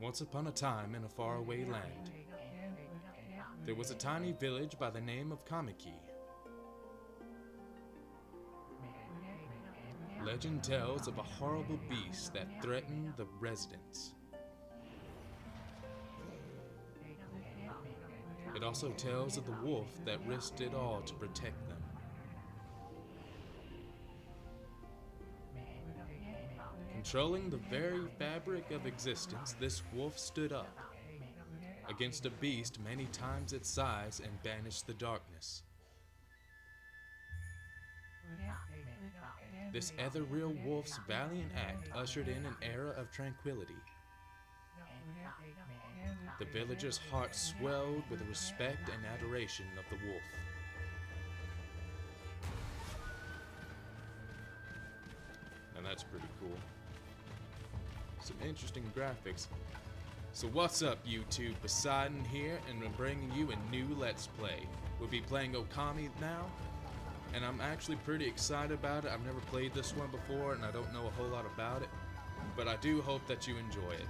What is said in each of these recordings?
Once upon a time in a faraway land, there was a tiny village by the name of Kamiki. Legend tells of a horrible beast that threatened the residents. It also tells of the wolf that risked it all to protect them. Controlling the very fabric of existence, this wolf stood up against a beast many times its size and banished the darkness. This ethereal wolf's valiant act ushered in an era of tranquility. The villagers' hearts swelled with the respect and adoration of the wolf. Now that's pretty cool. Some interesting graphics. So what's up, YouTube? Poseidon here, and I'm bringing you a new Let's Play. We'll be playing Okami now, and I'm actually pretty excited about it. I've never played this one before, and I don't know a whole lot about it, but I do hope that you enjoy it.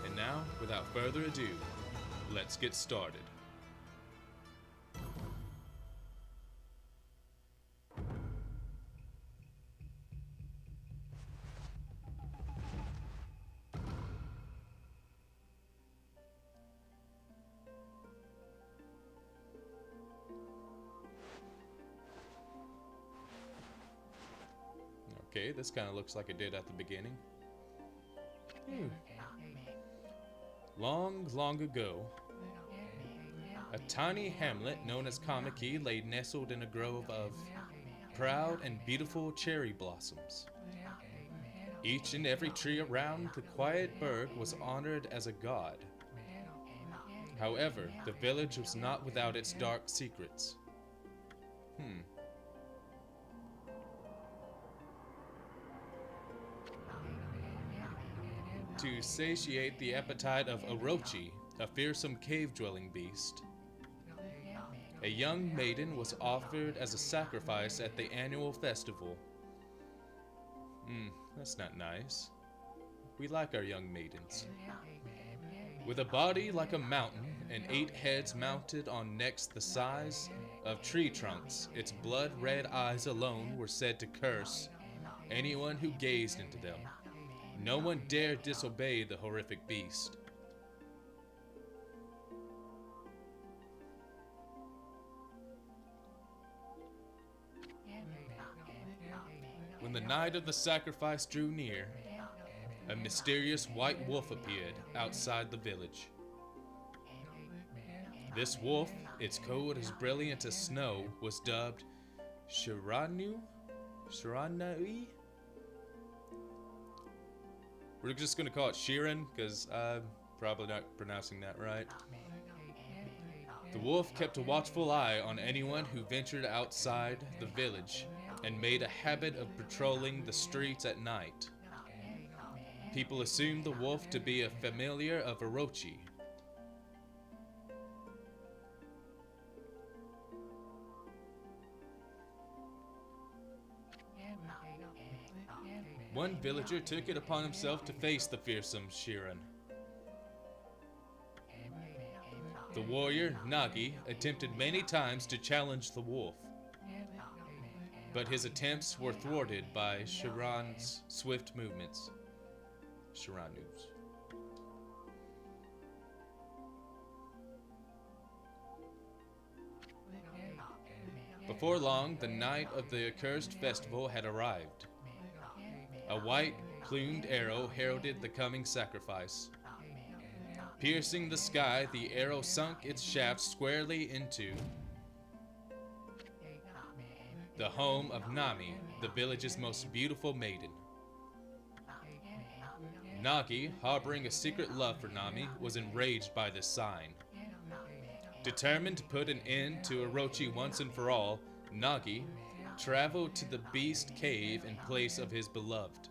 And now, without further ado, let's get started. Okay, this kind of looks like it did at the beginning. Long, long ago, a tiny hamlet known as Kamiki lay nestled in a grove of proud and beautiful cherry blossoms. Each and every tree around the quiet burg was honored as a god. However, the village was not without its dark secrets. To satiate the appetite of Orochi, a fearsome cave-dwelling beast, a young maiden was offered as a sacrifice at the annual festival. That's not nice. We like our young maidens. With a body like a mountain and 8 heads mounted on necks the size of tree trunks, its blood-red eyes alone were said to curse anyone who gazed into them. No one dared disobey the horrific beast. When the night of the sacrifice drew near, a mysterious white wolf appeared outside the village. This wolf, its coat as brilliant as snow, was dubbed Shiranui? We're just going to call it Shiran, because I'm probably not pronouncing that right. The wolf kept a watchful eye on anyone who ventured outside the village, and made a habit of patrolling the streets at night. People assumed the wolf to be a familiar of Orochi. One villager took it upon himself to face the fearsome Shiran. The warrior, Nagi, attempted many times to challenge the wolf, but his attempts were thwarted by Shiran's swift movements. Shiranu's. Before long, the night of the accursed festival had arrived. A white, plumed arrow heralded the coming sacrifice. Piercing the sky, the arrow sunk its shaft squarely into the home of Nami, the village's most beautiful maiden. Nagi, harboring a secret love for Nami, was enraged by this sign. Determined to put an end to Orochi once and for all, Nagi traveled to the beast cave in place of his beloved.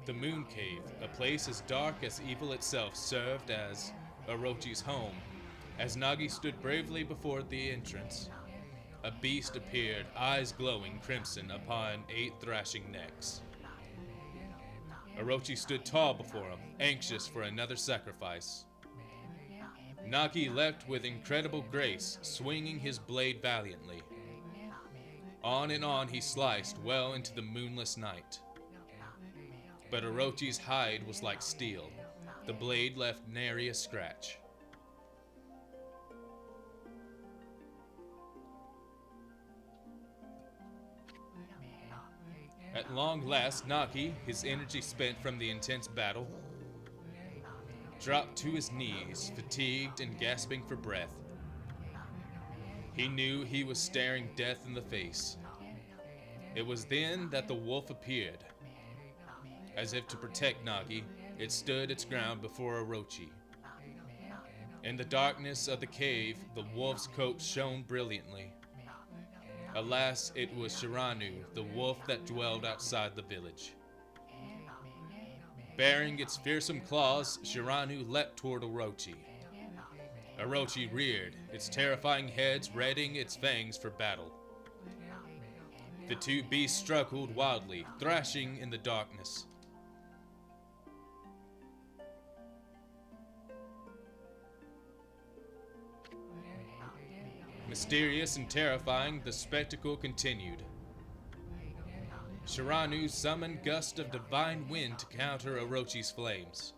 The Moon Cave, a place as dark as evil itself, served as Orochi's home. As Nagi stood bravely before the entrance, a beast appeared, eyes glowing crimson upon 8 thrashing necks. Orochi stood tall before him, anxious for another sacrifice. Nagi leapt with incredible grace, swinging his blade valiantly. On and on he sliced well into the moonless night. But Orochi's hide was like steel. The blade left nary a scratch. At long last, Nagi, his energy spent from the intense battle, dropped to his knees, fatigued and gasping for breath. He knew he was staring death in the face. It was then that the wolf appeared. As if to protect Nagi, it stood its ground before Orochi. In the darkness of the cave, the wolf's coat shone brilliantly. Alas, it was Shiranu, the wolf that dwelled outside the village. Bearing its fearsome claws, Shiranu leapt toward Orochi. Orochi reared, its terrifying heads readying its fangs for battle. The two beasts struggled wildly, thrashing in the darkness. Mysterious and terrifying, the spectacle continued. Shiranu summoned gusts of divine wind to counter Orochi's flames.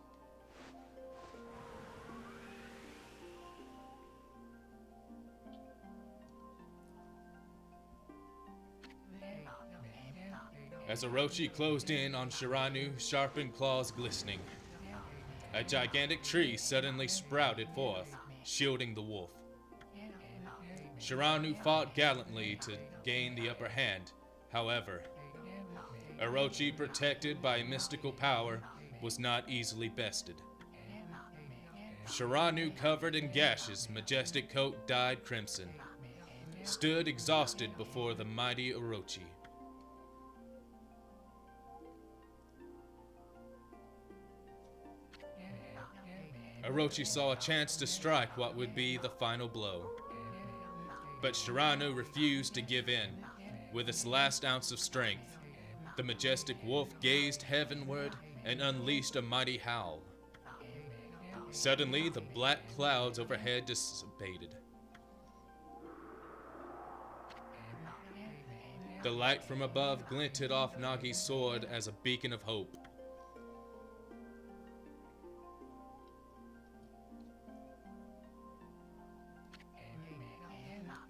As Orochi closed in on Shiranu, sharpened claws glistening, a gigantic tree suddenly sprouted forth, shielding the wolf. Shiranu fought gallantly to gain the upper hand. However, Orochi, protected by mystical power, was not easily bested. Shiranu, covered in gashes, majestic coat dyed crimson, stood exhausted before the mighty Orochi. Orochi saw a chance to strike what would be the final blow. But Shiranu refused to give in. With its last ounce of strength, the majestic wolf gazed heavenward and unleashed a mighty howl. Suddenly, the black clouds overhead dissipated. The light from above glinted off Nagi's sword as a beacon of hope.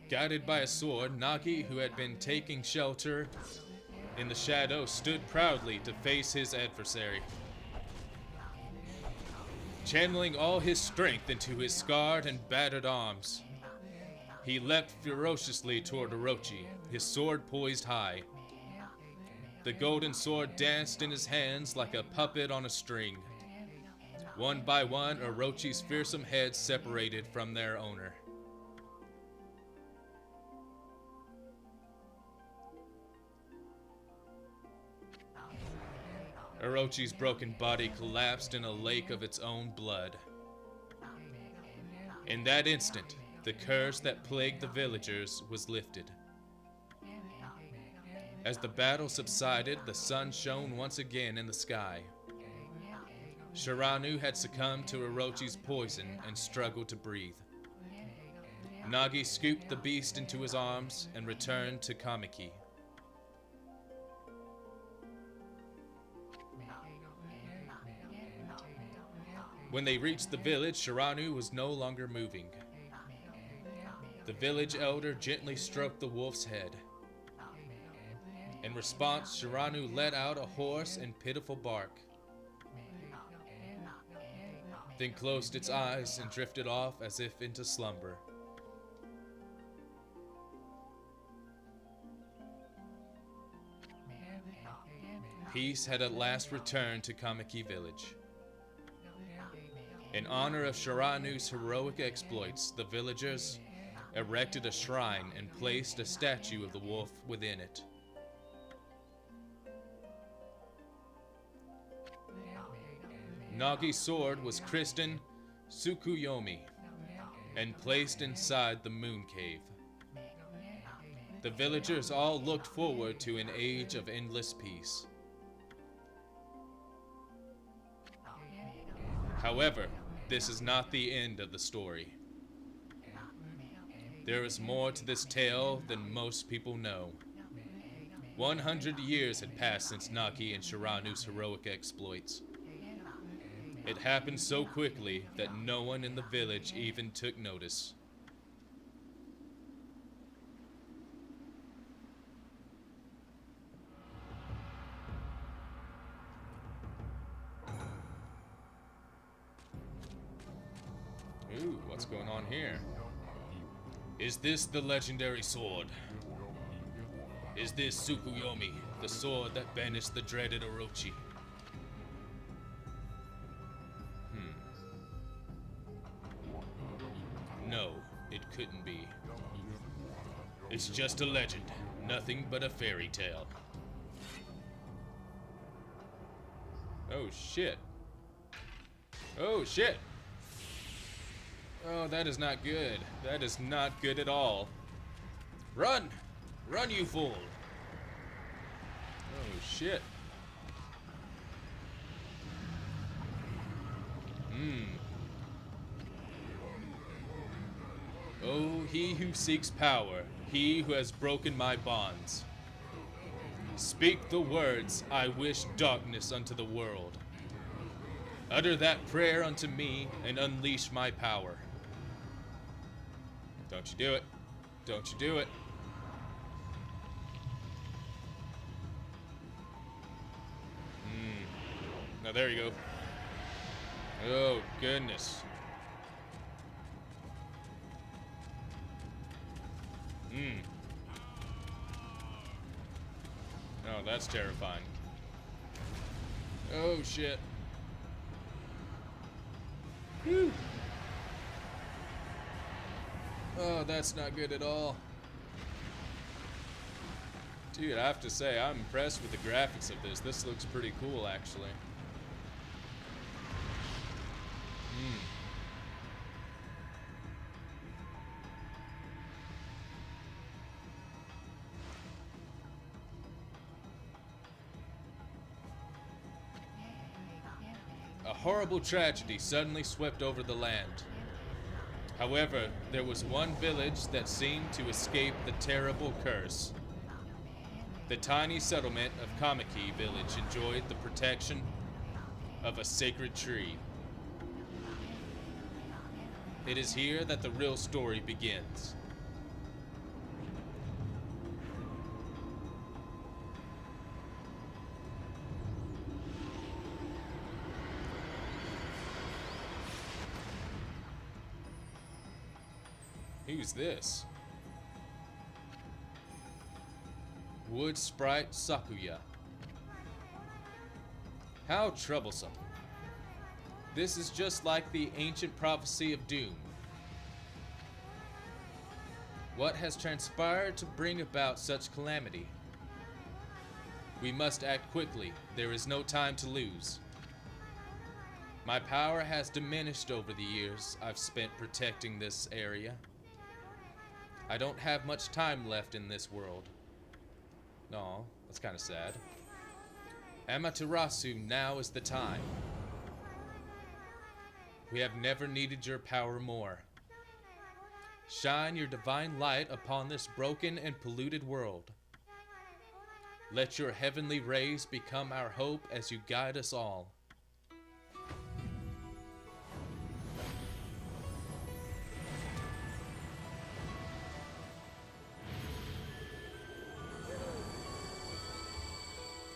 Guided by a sword, Nagi, who had been taking shelter in the shadow, stood proudly to face his adversary. Channeling all his strength into his scarred and battered arms, he leapt ferociously toward Orochi, his sword poised high. The golden sword danced in his hands like a puppet on a string. One by one, Orochi's fearsome heads separated from their owner. Orochi's broken body collapsed in a lake of its own blood. In that instant, the curse that plagued the villagers was lifted. As the battle subsided, the sun shone once again in the sky. Shiranu had succumbed to Orochi's poison and struggled to breathe. Nagi scooped the beast into his arms and returned to Kamiki. When they reached the village, Shiranu was no longer moving. The village elder gently stroked the wolf's head. In response, Shiranu let out a hoarse and pitiful bark, then closed its eyes and drifted off as if into slumber. Peace had at last returned to Kamiki village. In honor of Shiranu's heroic exploits, the villagers erected a shrine and placed a statue of the wolf within it. Nagi's sword was christened Tsukuyomi and placed inside the moon cave. The villagers all looked forward to an age of endless peace. However, this is not the end of the story. There is more to this tale than most people know. 100 years had passed since Naki and Shiranu's heroic exploits. It happened so quickly that no one in the village even took notice. Ooh, what's going on here? Is this the legendary sword? Is this Tsukuyomi, the sword that banished the dreaded Orochi? No, it couldn't be. It's just a legend, nothing but a fairy tale. Oh shit. Oh shit! Oh, that is not good. That is not good at all. Run! Run, you fool! Oh, shit. Oh, he who seeks power, he who has broken my bonds. Speak the words, I wish darkness unto the world. Utter that prayer unto me and unleash my power. Don't you do it. Don't you do it. Now there you go. Oh, goodness. Oh, that's terrifying. Oh, shit. Whew. Oh, that's not good at all. Dude, I have to say, I'm impressed with the graphics of this. This looks pretty cool, actually. A horrible tragedy suddenly swept over the land. However, there was one village that seemed to escape the terrible curse. The tiny settlement of Kamiki village enjoyed the protection of a sacred tree. It is here that the real story begins. Who's this? Wood Sprite Sakuya. How troublesome. This is just like the ancient prophecy of doom. What has transpired to bring about such calamity? We must act quickly. There is no time to lose. My power has diminished over the years I've spent protecting this area. I don't have much time left in this world. No, that's kind of sad. Amaterasu, now is the time. We have never needed your power more. Shine your divine light upon this broken and polluted world. Let your heavenly rays become our hope as you guide us all.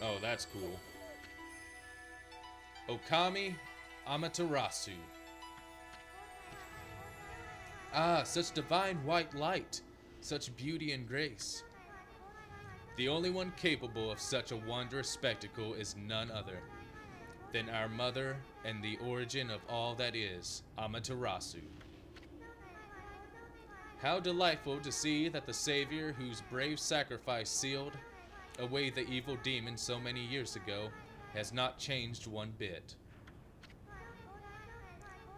Oh, that's cool. Okami Amaterasu. Ah, such divine white light, such beauty and grace. The only one capable of such a wondrous spectacle is none other than our mother and the origin of all that is, Amaterasu. How delightful to see that the Savior whose brave sacrifice sealed away the evil demon so many years ago has not changed one bit.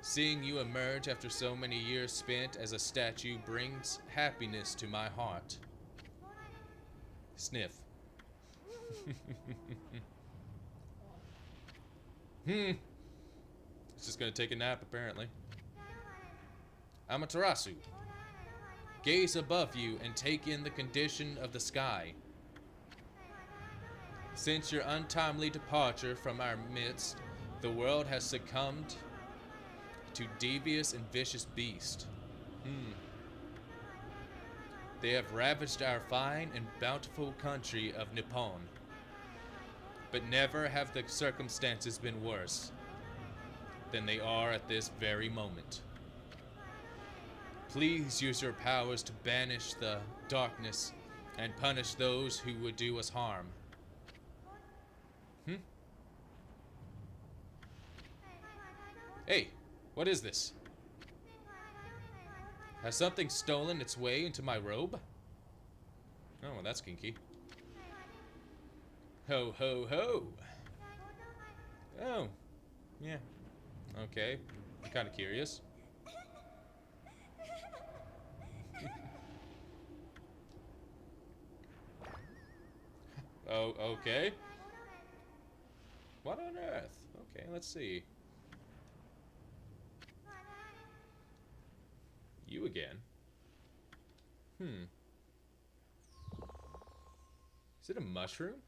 Seeing you emerge after so many years spent as a statue brings happiness to my heart. Sniff. It's just gonna take a nap, apparently. Amaterasu. Gaze above you and take in the condition of the sky. Since your untimely departure from our midst, the world has succumbed to devious and vicious beasts. They have ravaged our fine and bountiful country of Nippon. But never have the circumstances been worse than they are at this very moment. Please use your powers to banish the darkness and punish those who would do us harm. Hey, what is this? Has something stolen its way into my robe? Oh, well, that's kinky. Ho, ho, ho! Oh, yeah. Okay, I'm kind of curious. Oh, okay. What on earth? Okay, let's see. You again? Is it a mushroom?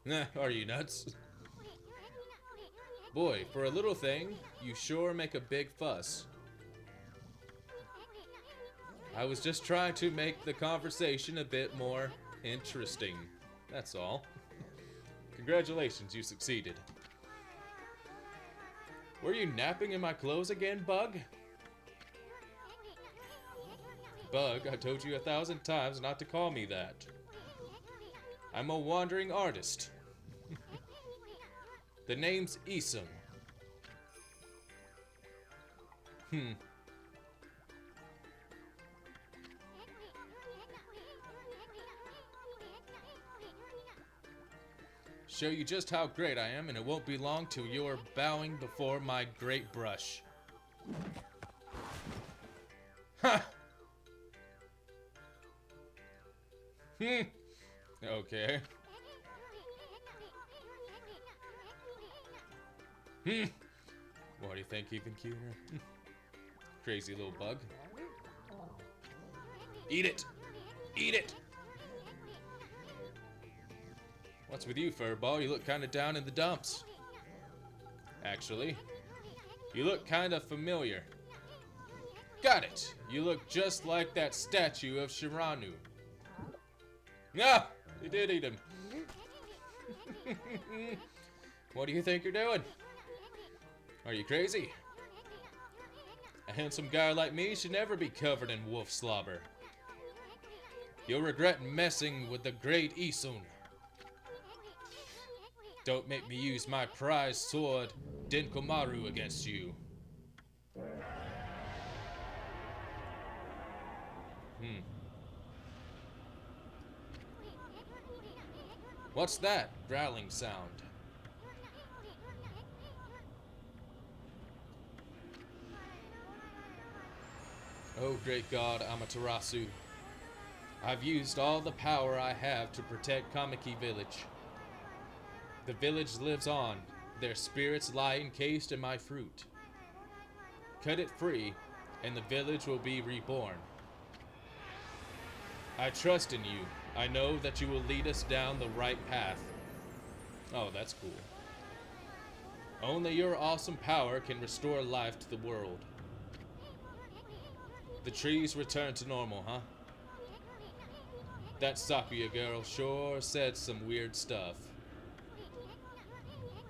Nah, are you nuts? Boy, for a little thing, you sure make a big fuss. I was just trying to make the conversation a bit more interesting. That's all. Congratulations, you succeeded. Were you napping in my clothes again, Bug? Bug, I told you 1,000 times not to call me that. I'm a wandering artist. The name's Isum. Show you just how great I am, and it won't be long till you're bowing before my great brush. Ha! Okay. What do you think, even cuter? Crazy little bug. Eat it! Eat it! What's with you, Furball? You look kind of down in the dumps. Actually, you look kind of familiar. Got it! You look just like that statue of Shiranu. Ah! You did eat him. What do you think you're doing? Are you crazy? A handsome guy like me should never be covered in wolf slobber. You'll regret messing with the great Isun. Don't make me use my prized sword, Denkomaru, against you. What's that growling sound? Oh, great God, Amaterasu. I've used all the power I have to protect Kamiki Village. The village lives on. Their spirits lie encased in my fruit. Cut it free, and the village will be reborn. I trust in you. I know that you will lead us down the right path. Oh, that's cool. Only your awesome power can restore life to the world. The trees return to normal, huh? That Sakuya girl sure said some weird stuff.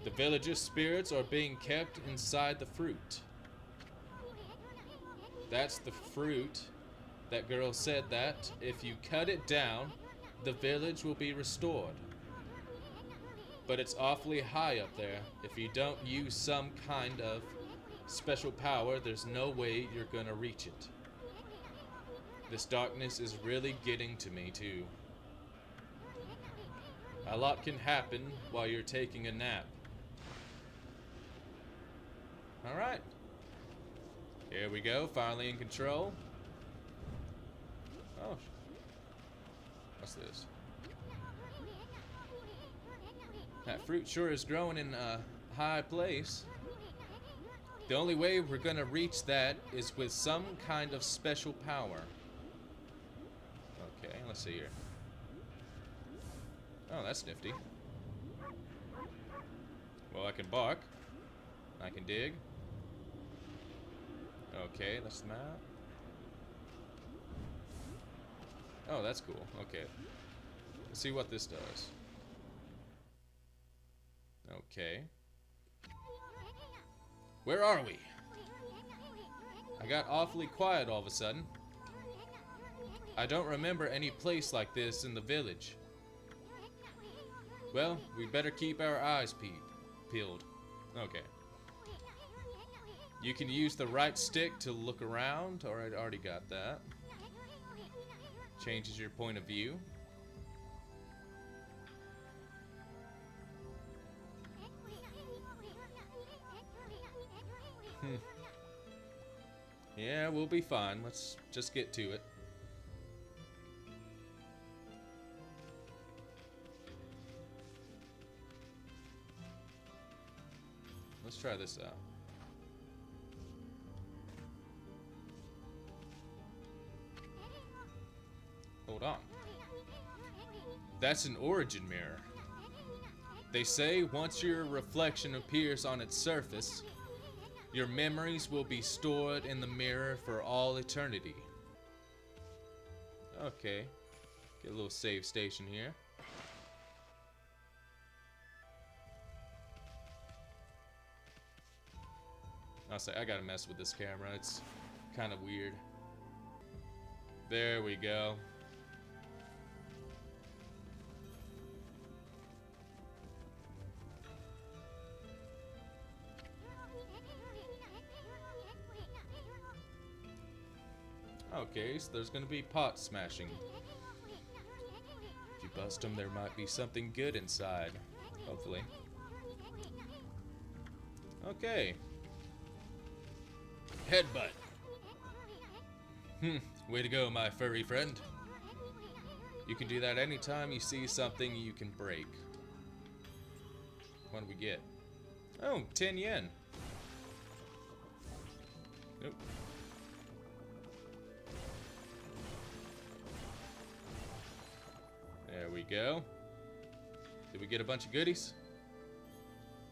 The villagers' spirits are being kept inside the fruit. That's the fruit. That girl said that if you cut it down, the village will be restored. But it's awfully high up there. If you don't use some kind of special power, there's no way you're gonna reach it. This darkness is really getting to me too. A lot can happen while you're taking a nap. Alright. Here we go, finally in control. Oh. What's this? That fruit sure is growing in a high place. The only way we're gonna reach that is with some kind of special power. Okay, let's see here. Oh, that's nifty. Well, I can bark. I can dig. Okay, that's the map. Oh, that's cool. Okay. Let's see what this does. Okay. Where are we? I got awfully quiet all of a sudden. I don't remember any place like this in the village. Well, we better keep our eyes peeled. Okay. You can use the right stick to look around, or I already got that. Changes your point of view. Yeah, we'll be fine. Let's just get to it. Let's try this out. Hold on. That's an origin mirror. They say once your reflection appears on its surface, your memories will be stored in the mirror for all eternity. Okay. Get a little save station here. I'll say, I gotta mess with this camera. It's kind of weird. There we go. Okay, so there's gonna be pot smashing. If you bust them, there might be something good inside. Hopefully. Okay. Headbutt. Way to go, my furry friend. You can do that anytime you see something you can break. What do we get? Oh, 10 yen. Nope. There we go. Did we get a bunch of goodies?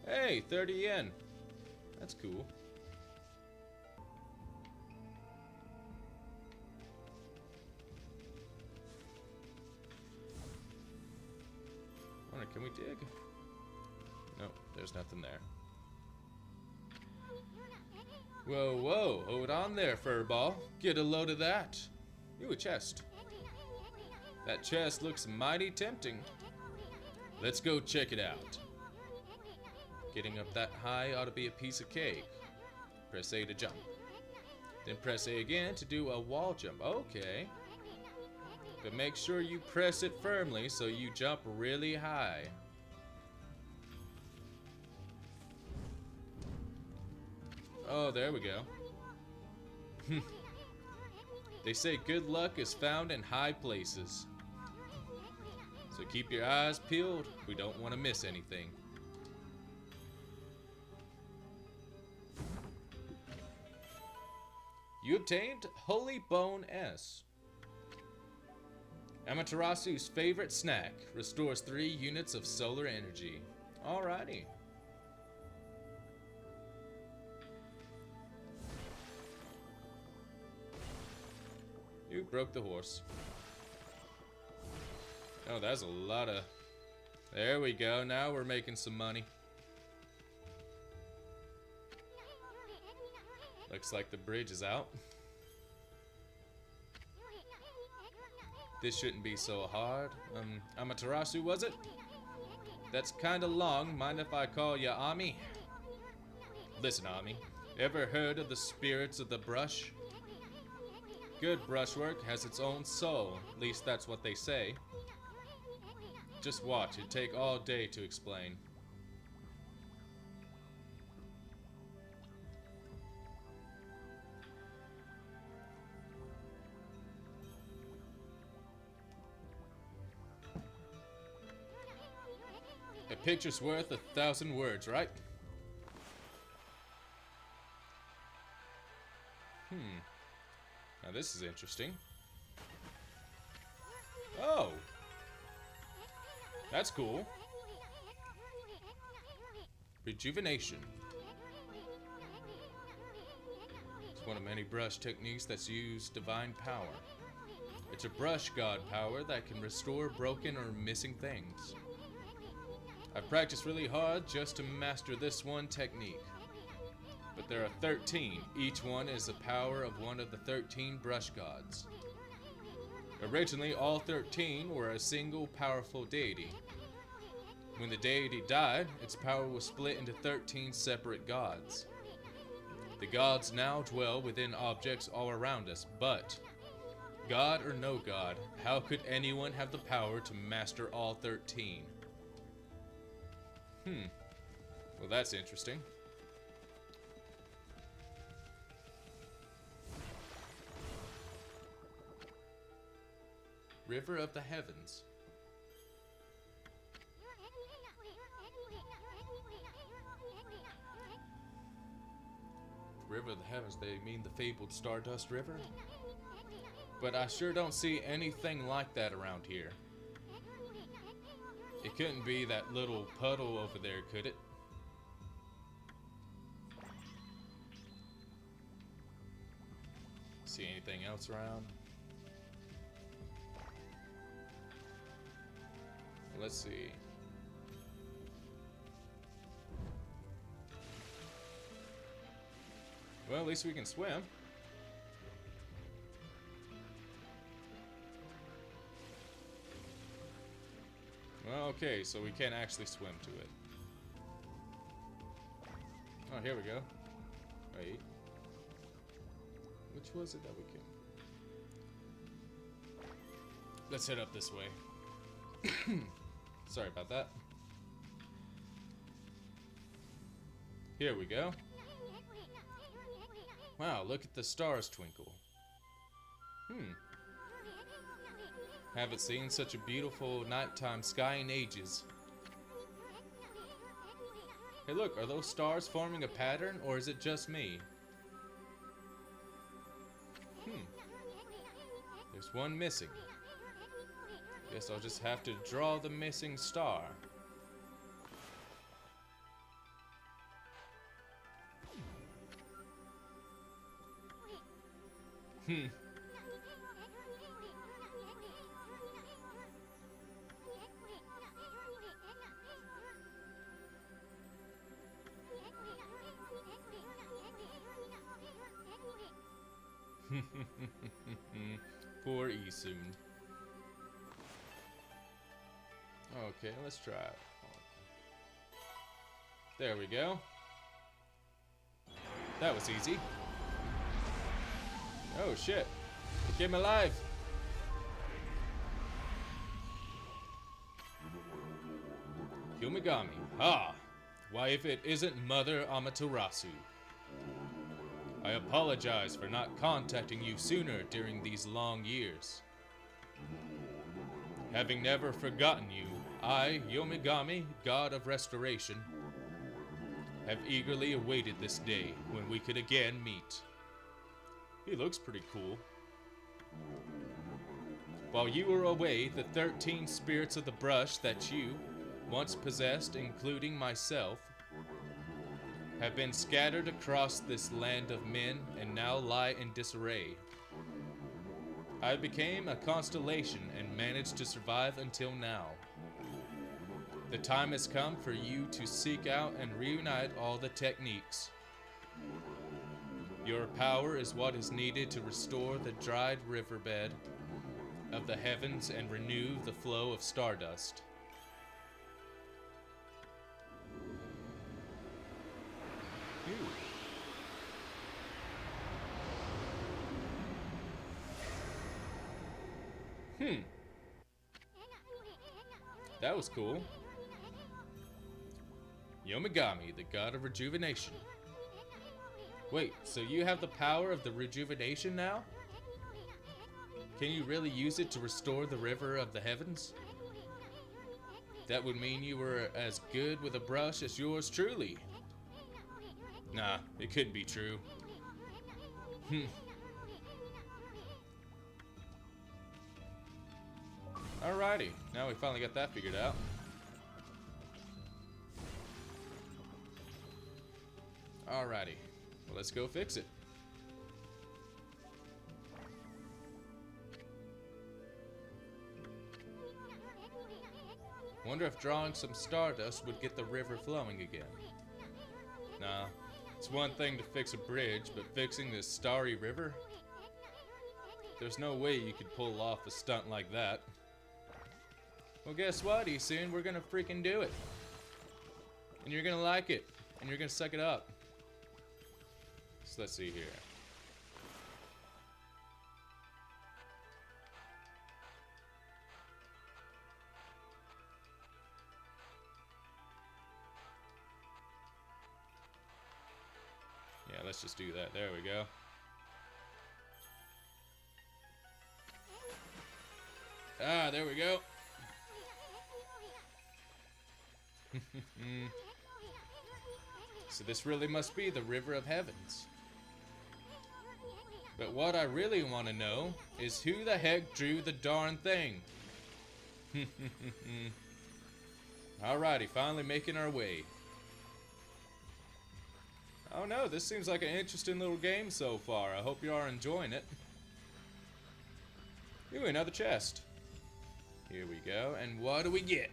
Hey, 30 yen. That's cool. Can we dig? Nope, there's nothing there. Whoa, whoa, hold on there, furball. Get a load of that. Ooh, a chest. That chest looks mighty tempting. Let's go check it out. Getting up that high ought to be a piece of cake. Press A to jump. Then press A again to do a wall jump. Okay. But make sure you press it firmly so you jump really high. Oh, there we go. They say good luck is found in high places. So keep your eyes peeled. We don't want to miss anything. You obtained Holy Bone S. Amaterasu's favorite snack. Restores 3 units of solar energy. Alrighty. You broke the horse. Oh, that's a lot of... There we go. Now we're making some money. Looks like the bridge is out. This shouldn't be so hard. Amaterasu, was it? That's kinda long. Mind if I call you Ami? Listen, Ami. Ever heard of the spirits of the brush? Good brushwork has its own soul. At least that's what they say. Just watch. It'd take all day to explain. A picture's worth 1,000 words, right? Now this is interesting. Oh! That's cool. Rejuvenation. It's one of many brush techniques that's used divine power. It's a brush god power that can restore broken or missing things. I've practiced really hard just to master this one technique. But there are 13. Each one is the power of one of the 13 brush gods. Originally, all 13 were a single powerful deity. When the deity died, its power was split into 13 separate gods. The gods now dwell within objects all around us, but God or no God, how could anyone have the power to master all 13? Well, that's interesting. River of the Heavens. River of the Heavens, they mean the fabled Stardust River? But I sure don't see anything like that around here. It couldn't be that little puddle over there, could it? See anything else around? Let's see. Well, at least we can swim. Well, okay, so we can't actually swim to it. Oh, here we go. Wait. Which was it that we can? Let's head up this way. Sorry about that. Here we go. Wow, look at the stars twinkle. Haven't seen such a beautiful nighttime sky in ages. Hey look, are those stars forming a pattern, or is it just me? There's one missing. Guess I'll just have to draw the missing star. Poor Isun. Okay, let's try it. There we go. That was easy. Oh shit. It came alive. Yomigami. Ah! Why, if it isn't Mother Amaterasu. I apologize for not contacting you sooner during these long years. Having never forgotten you, I, Yomigami, God of Restoration, have eagerly awaited this day when we could again meet. He looks pretty cool. While you were away, the 13 spirits of the brush that you once possessed, including myself, have been scattered across this land of men and now lie in disarray. I became a constellation and managed to survive until now. The time has come for you to seek out and reunite all the techniques. Your power is what is needed to restore the dried riverbed of the heavens and renew the flow of stardust. That was cool. Yomigami, the god of rejuvenation. Wait, so you have the power of the rejuvenation now? Can you really use it to restore the river of the heavens? That would mean you were as good with a brush as yours truly. Nah, it couldn't be true. Alrighty, now we finally got that figured out. Alrighty, well, let's go fix it. Wonder if drawing some stardust would get the river flowing again. Nah, it's one thing to fix a bridge, but fixing this starry river? There's no way you could pull off a stunt like that. Well, guess what, Eason? We're gonna freaking do it. And you're gonna like it. And you're gonna suck it up. So let's see here. Yeah, let's just do that. There we go. Ah, there we go. So this really must be the River of Heavens. But what I really want to know is who the heck drew the darn thing? Alrighty, finally making our way. Oh no, this seems like an interesting little game so far. I hope you are enjoying it. Ooh, another chest. Here we go, and what do we get?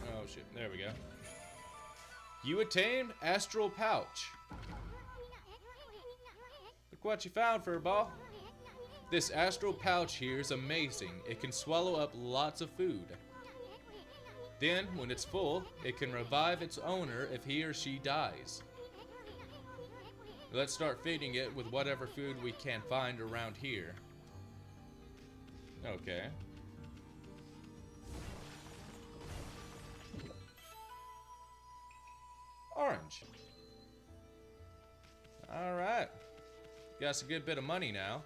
Oh shit, there we go. You attained Astral Pouch. Look what you found, Furball. This Astral Pouch here is amazing. It can swallow up lots of food. Then, when it's full, it can revive its owner if he or she dies. Let's start feeding it with whatever food we can find around here. Okay. Orange. Alright. Got us a good bit of money now.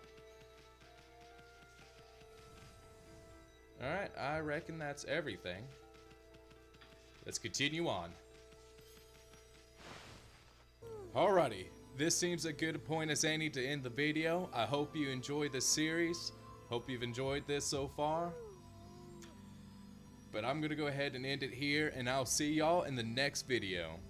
Alright, I reckon that's everything. Let's continue on. Alrighty. This seems a good point as any to end the video. I hope you enjoyed this series. Hope you've enjoyed this so far. But I'm going to go ahead and end it here, and I'll see y'all in the next video.